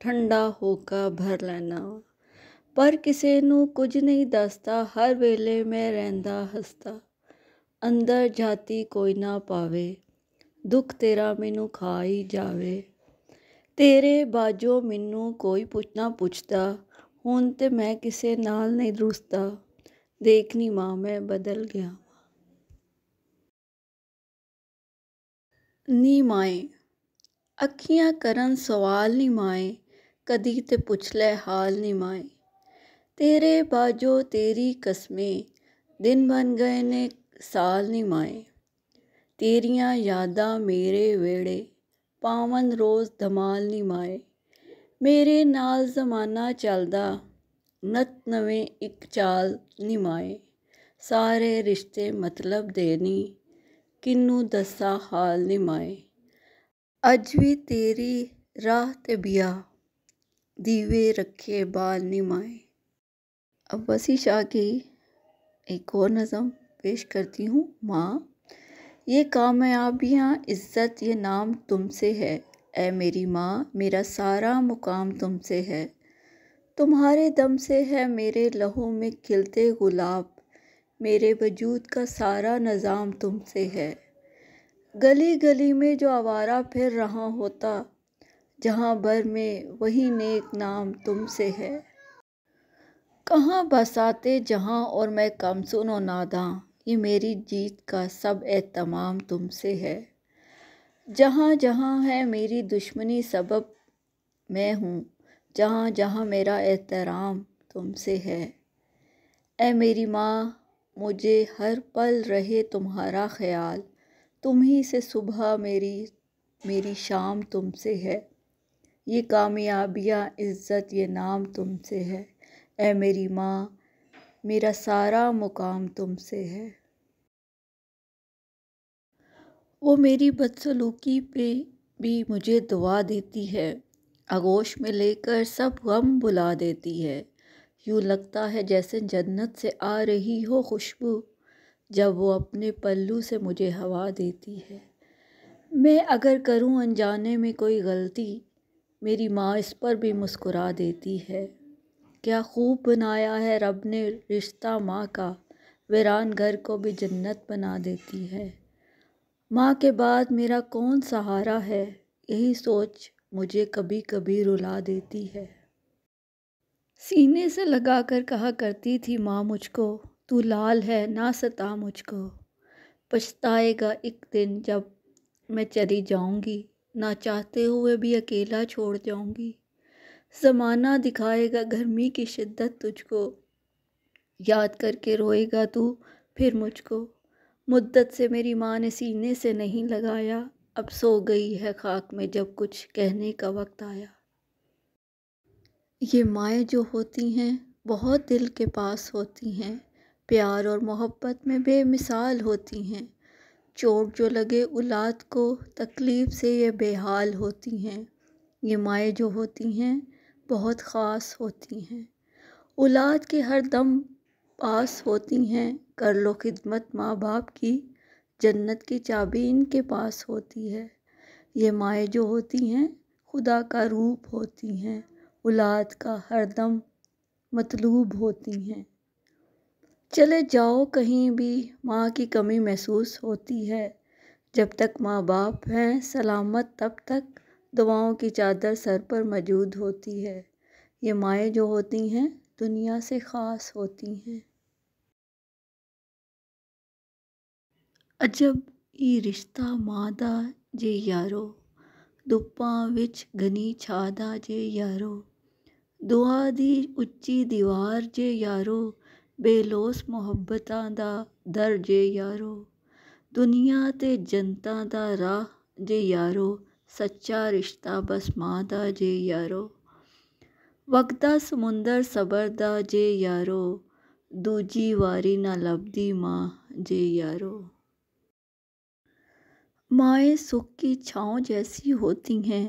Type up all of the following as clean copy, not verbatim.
ਠੰਡਾ ਹੋਕਾ ਭਰ ਲੈਣਾ ਵਾ, ਪਰ ਕਿਸੇ ਨੂੰ ਕੁਝ ਨਹੀਂ ਦੱਸਦਾ, ਹਰ ਵੇਲੇ ਮੈਂ ਰਹਿੰਦਾ ਹੱਸਦਾ, ਅੰਦਰ ਜਾਤੀ ਕੋਈ ਨਾ ਪਾਵੇ, ਦੁੱਖ ਤੇਰਾ ਮੈਨੂੰ ਖਾ ਹੀ ਜਾਵੇ, ਤੇਰੇ ਬਾਝੋਂ ਮੈਨੂੰ ਕੋਈ ਨਾ ਪੁੱਛਦਾ, ਹੁਣ ਤੇ ਮੈਂ ਕਿਸੇ ਨਾਲ ਨਹੀਂ ਰੁੱਸਦਾ, ਦੇਖਨੀ ਮਾਂ ਮੈਂ ਬਦਲ ਗਿਆ। ਨੀ ਮਾਏ ਅੱਖੀਆਂ ਕਰਨ ਸਵਾਲ ਨੀ ਮਾਏ, ਕਦੀ ਤੇ ਪੁੱਛ ਲੈ ਹਾਲ ਨੀ ਮਾਏ, ਤੇਰੇ ਬਾਝੋਂ ਤੇਰੀ ਕਸਮੇ, ਦਿਨ ਬਣ ਗਏ ਨੇ ਸਾਲ ਨੀ ਮਾਏ, ਤੇਰੀਆਂ ਯਾਦਾਂ ਮੇਰੇ ਵੇੜੇ, ਪਾਵਨ ਰੋਜ਼ ਧਮਾਲ ਨੀ ਮਾਏ, ਮੇਰੇ ਨਾਲ ਜ਼ਮਾਨਾ ਚੱਲਦਾ, ਨਤ ਨਵੇਂ ਇੱਕ ਚਾਲ ਨੀ ਮਾਏ, ਸਾਰੇ ਰਿਸ਼ਤੇ ਮਤਲਬ ਦੇ ਨੀ, ਕਿਨੂੰ ਦੱਸਾਂ ਹਾਲ ਨੀ ਮਾਏ, ਅੱਜ ਵੀ ਤੇਰੀ راہ تے بیا دیوے رکھے بال نمائے۔ اب وسیع شاہ کی ایک اور نظم پیش کرتی ہوں۔ ماں یہ کامیابیاں عزت یہ نام تم سے ہے، اے میری ماں میرا سارا مقام تم سے ہے، تمہارے دم سے ہے میرے لہو میں کھلتے گلاب، میرے وجود کا سارا نظام تم سے ہے، گلی گلی میں جو آوارہ پھر رہا ہوتا، جہاں بھر میں وہی نیک نام تم سے ہے، کہاں بساتے جہاں اور میں کم سن و ناداں، یہ میری جیت کا سب اہتمام تم سے ہے، جہاں جہاں ہے میری دشمنی سبب میں ہوں، جہاں جہاں میرا احترام تم سے ہے، اے میری ماں مجھے ہر پل رہے تمہارا خیال، تم ہی سے صبح میری شام تم سے ہے، یہ کامیابیاں عزت یہ نام تم سے ہے، اے میری ماں میرا سارا مقام تم سے ہے۔ وہ میری بدسلوکی پہ بھی مجھے دعا دیتی ہے، آغوش میں لے کر سب غم بھلا دیتی ہے، یوں لگتا ہے جیسے جنت سے آ رہی ہو خوشبو، جب وہ اپنے پلو سے مجھے ہوا دیتی ہے، میں اگر کروں انجانے میں کوئی غلطی، میری ماں اس پر بھی مسکرا دیتی ہے، کیا خوب بنایا ہے رب نے رشتہ ماں کا، ویران گھر کو بھی جنت بنا دیتی ہے، ماں کے بعد میرا کون سہارا ہے، یہی سوچ مجھے کبھی کبھی رلا دیتی ہے۔ سینے سے لگا کر کہا کرتی تھی ماں مجھ کو، تو لال ہے نہ ستا مجھ کو، پچھتائے گا ایک دن جب میں چلی جاؤں گی، نہ چاہتے ہوئے بھی اکیلا چھوڑ جاؤں گی، زمانہ دکھائے گا گرمی کی شدت تجھ کو، یاد کر کے روئے گا تو پھر مجھ کو، مدت سے میری ماں نے سینے سے نہیں لگایا، اب سو گئی ہے خاک میں جب کچھ کہنے کا وقت آیا۔ یہ مائیں جو ہوتی ہیں بہت دل کے پاس ہوتی ہیں، پیار اور محبت میں بے مثال ہوتی ہیں، چوٹ جو لگے اولاد کو تکلیف سے یہ بے حال ہوتی ہیں، یہ مائیں جو ہوتی ہیں بہت خاص ہوتی ہیں، اولاد کے ہر دم پاس ہوتی ہیں، کر لو خدمت ماں باپ کی، جنت کی چابی ان کے پاس ہوتی ہے، یہ مائیں جو ہوتی ہیں خدا کا روپ ہوتی ہیں، اولاد کا ہر دم مطلوب ہوتی ہیں، چلے جاؤ کہیں بھی ماں کی کمی محسوس ہوتی ہے، جب تک ماں باپ ہیں سلامت تب تک دعاؤں کی چادر سر پر موجود ہوتی ہے، یہ مائیں جو ہوتی ہیں دنیا سے خاص ہوتی ہیں۔ عجب ای رشتہ ماں دا جے یارو، دُپاں وچ گھنی چھا دا جے یارو، دعا دی اچی دیوار جے یارو، بے لوس محبتاں دا در جے یارو، دنیا تے جنتاں دا راہ جے یارو، سچا رشتہ بس ماں دا جے یارو، وگدا سمندر صبر دا جے یارو، دوجی واری نہ لبدی ماں جے یارو۔ مائیں سکھ کی چھاؤں جیسی ہوتی ہیں،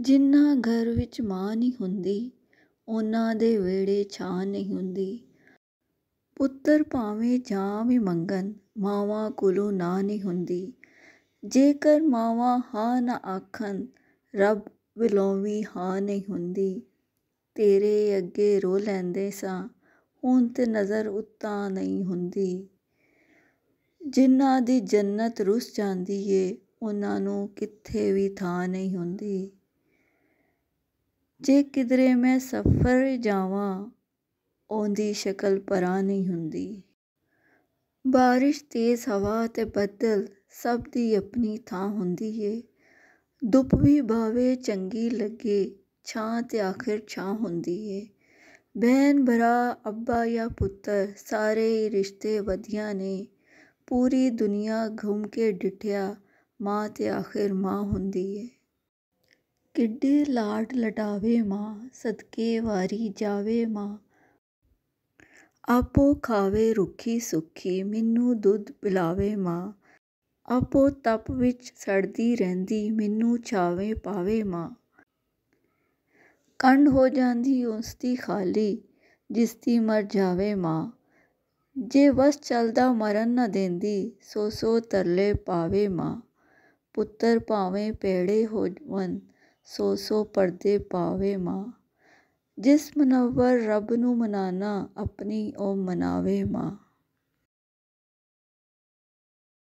ਜਿਨ੍ਹਾਂ ਘਰ ਵਿੱਚ ਮਾਂ ਨਹੀਂ ਹੁੰਦੀ, ਉਹਨਾਂ ਦੇ ਵਿਹੜੇ ਛਾਂ ਨਹੀਂ ਹੁੰਦੀ। ਪੁੱਤਰ ਭਾਵੇਂ ਜਾਂ ਵੀ ਮੰਗਣ, ਮਾਵਾਂ ਕੋਲੋਂ ਨਾ ਨਹੀਂ ਹੁੰਦੀ। ਜੇਕਰ ਮਾਵਾਂ ਹਾਂ ਨਾ ਆਖਣ, ਰੱਬ ਵੱਲੋਂ ਵੀ ਹਾਂ ਨਹੀਂ ਹੁੰਦੀ। ਤੇਰੇ ਅੱਗੇ ਰੋ ਲੈਂਦੇ ਸਾਂ, ਹੁਣ ਤੇ ਨਜ਼ਰ ਉੱਤਾਂ ਨਹੀਂ ਹੁੰਦੀ। ਜਿਨ੍ਹਾਂ ਦੀ ਜੰਨਤ ਰੁੱਸ ਜਾਂਦੀ ਏ, ਉਹਨਾਂ ਨੂੰ ਕਿੱਥੇ ਵੀ ਥਾਂ ਨਹੀਂ ਹੁੰਦੀ। ਜੇ ਕਿਧਰੇ ਮੈਂ ਸਫ਼ਰ ਜਾਵਾਂ, ਉਹਦੀ ਸ਼ਕਲ ਪਰਾਂ ਨਹੀਂ ਹੁੰਦੀ। ਬਾਰਿਸ਼, ਤੇਜ਼ ਹਵਾ ਤੇ ਬੱਦਲ ਸਭ ਦੀ ਆਪਣੀ ਥਾਂ ਹੁੰਦੀ ਏ। ਧੁੱਪ ਵੀ ਭਾਵੇਂ ਚੰਗੀ ਲੱਗੇ, ਛਾਂ ਤੇ ਆਖਿਰ ਛਾਂ ਹੁੰਦੀ ਏ। ਭੈਣ ਭਰਾ, ਅੱਬਾ ਜਾਂ ਪੁੱਤਰ, ਸਾਰੇ ਹੀ ਰਿਸ਼ਤੇ ਵਧੀਆ ਨੇ। ਪੂਰੀ ਦੁਨੀਆ ਘੁੰਮ ਕੇ ਡਿਠਿਆ, ਮਾਂ ਤੇ ਆਖਿਰ ਮਾਂ ਹੁੰਦੀ ਏ। ਕਿੱਡੇ ਲਾਡ ਲਡਾਵੇ ਮਾਂ, ਸਦਕੇ ਵਾਰੀ ਜਾਵੇ ਮਾਂ। ਆਪੋ ਖਾਵੇ ਰੁੱਖੀ ਸੁੱਖੀ, ਮੈਨੂੰ ਦੁੱਧ ਪਿਲਾਵੇ ਮਾਂ। ਆਪੋ ਤਪ ਵਿੱਚ ਸੜਦੀ ਰਹਿੰਦੀ, ਮੈਨੂੰ ਛਾਵੇਂ ਪਾਵੇ ਮਾਂ। ਕੰਡ ਹੋ ਜਾਂਦੀ ਉਸਦੀ ਖਾਲੀ, ਜਿਸਦੀ ਮਰ ਜਾਵੇ ਮਾਂ। ਜੇ ਵਸ ਚੱਲਦਾ ਮਰਨ ਨਾ ਦੇਂਦੀ, ਸੌ ਤਰਲੇ ਪਾਵੇ ਮਾਂ। ਪੁੱਤਰ ਭਾਵੇਂ ਭੈੜੇ ਹੋਵਨ, ਸੌ ਪਰਦੇ ਪਾਵੇ ਮਾਂ। ਜਿਸ ਮੁਨੱਵਰ ਰੱਬ ਨੂੰ ਮਨਾਨਾ, ਆਪਣੀ ਉਹ ਮਨਾਵੇ ਮਾਂ।